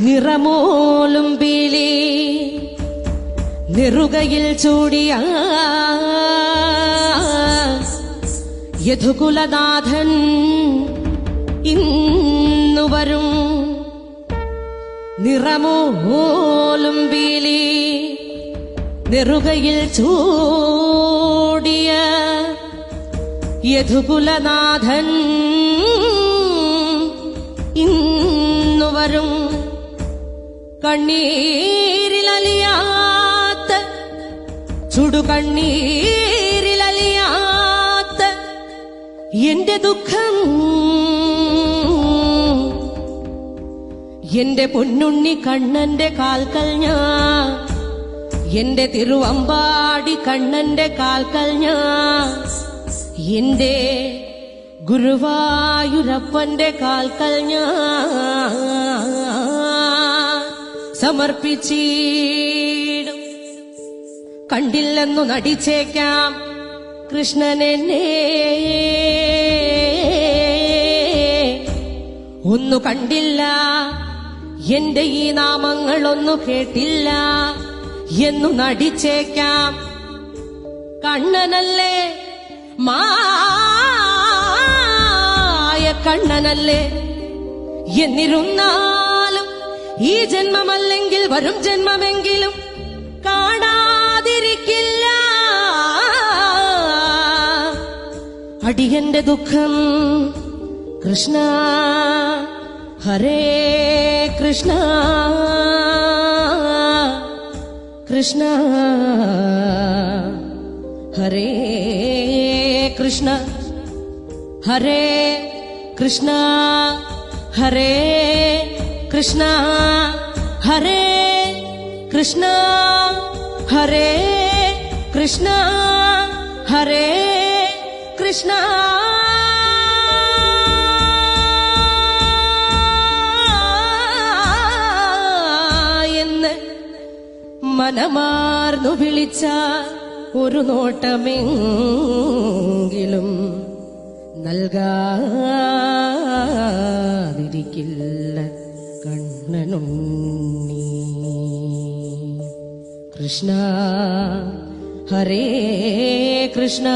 നിറമോലും പീലി നെറുകയിൽ ചൂടിയ യദുകുലനാഥൻ ഇന്നു വരും. നിറമോലും പീലി നെറുകയിൽ ചൂടിയ യദുകുലനാഥൻ ഇന്നു വരും. കണ്ണീരിലലിയാത്ത ചുടുകണ്ണീരിലലിയാത്ത എന്റെ ദുഃഖം എന്റെ പൊന്നുണ്ണി കണ്ണന്റെ കാൽക്കൽ ഞാൻ, എന്റെ തിരുവമ്പാടി കണ്ണന്റെ കാൽക്കൽ ഞാൻ, എന്റെ ഗുരുവായൂരപ്പന്റെ കാൽക്കൽ ഞാൻ സമർപ്പിച്ചിടും. കണ്ടില്ലെന്നു നടിച്ചേക്കാം കൃഷ്ണനെന്നെ, ഒന്നു കണ്ടില്ല എന്റെ ഈ നാമങ്ങളൊന്നു കേട്ടില്ല എന്നു നടിച്ചേക്കാം. കണ്ണനല്ലേ, മായ കണ്ണനല്ലേ, എന്നിരുന്നാലും ഈ ജന്മമല്ലെങ്കിൽ വരും ജന്മമെങ്കിലും കാണാതിരിക്കില്ല അടിയന്റെ ദുഃഖം. കൃഷ്ണ ഹരേ കൃഷ്ണ കൃഷ്ണ ഹരേ കൃഷ്ണ ഹരേ കൃഷ്ണ ഹരേ കൃഷ്ണ ഹരേ കൃഷ്ണ ഹരേ കൃഷ്ണ ഹരേ കൃഷ്ണ. എന്ന് മനമാർന്നു വിളിച്ച ഒരു നോട്ടമെങ്കിലും നൽകാതിരിക്കില്ല കണ്ണനുണ്ണി. കൃഷ്ണ ഹരേ കൃഷ്ണ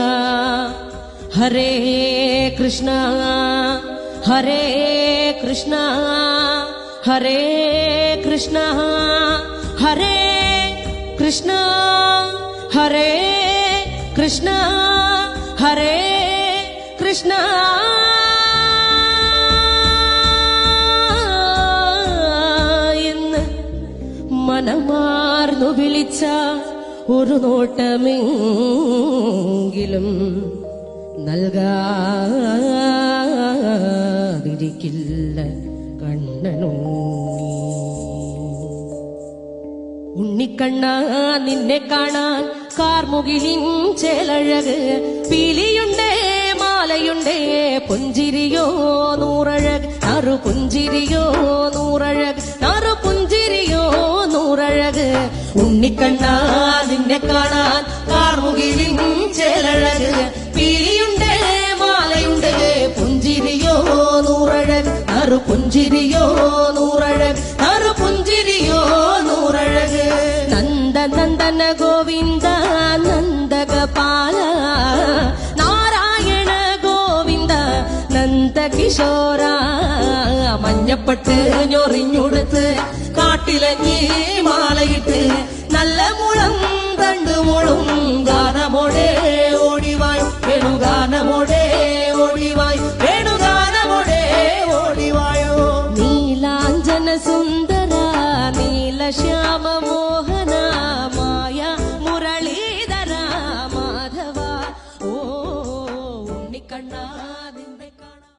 ഹരേ കൃഷ്ണ ഹരേ കൃഷ്ണ ഹരേ കൃഷ്ണ ഹരേ കൃഷ്ണ ഹരേ കൃഷ്ണ ഹരേ കൃഷ്ണ. എന്ന് മനമാർന്നു വിളിച്ച ഒരു നോട്ടമെങ്കിലും നൽകാതിരിക്കില്ല കണ്ണനുണ്ണി. ഉണ്ണിക്കണ്ണ നിന്നെ കാണാൻ കാർമുകിലിൻ ചേലഴക്, പീലിയുണ്ടേ മാലയുണ്ടേ പുഞ്ചിരിയോ നൂറഴക്, നറു പുഞ്ചിരിയോ നൂറഴക്, നറു പുഞ്ചിരിയോ നൂറഴക്. ഉണ്ണിക്കണ്ണ നിന്നെ കാണാൻ കാർമുകിലിൻ ചേലഴക്, പീലിയുണ്ടേ മാലയുണ്ടേ പുഞ്ചിരിയോ നൂറഴക്, നറു പുഞ്ചിരിയോ നൂറഴക്, നറു പുഞ്ചിരിയോ നൂറഴക്. നന്ദനന്ദന ഗോവിന്ദ നന്ദഗപാല നാരായണ ഗോവിന്ദ നന്ദകിശോര. മഞ്ഞപ്പട്ട് ഞൊറിഞ്ഞുടുത്ത് കാട്ടിലഞ്ഞി മാലയിട്ട് നല്ല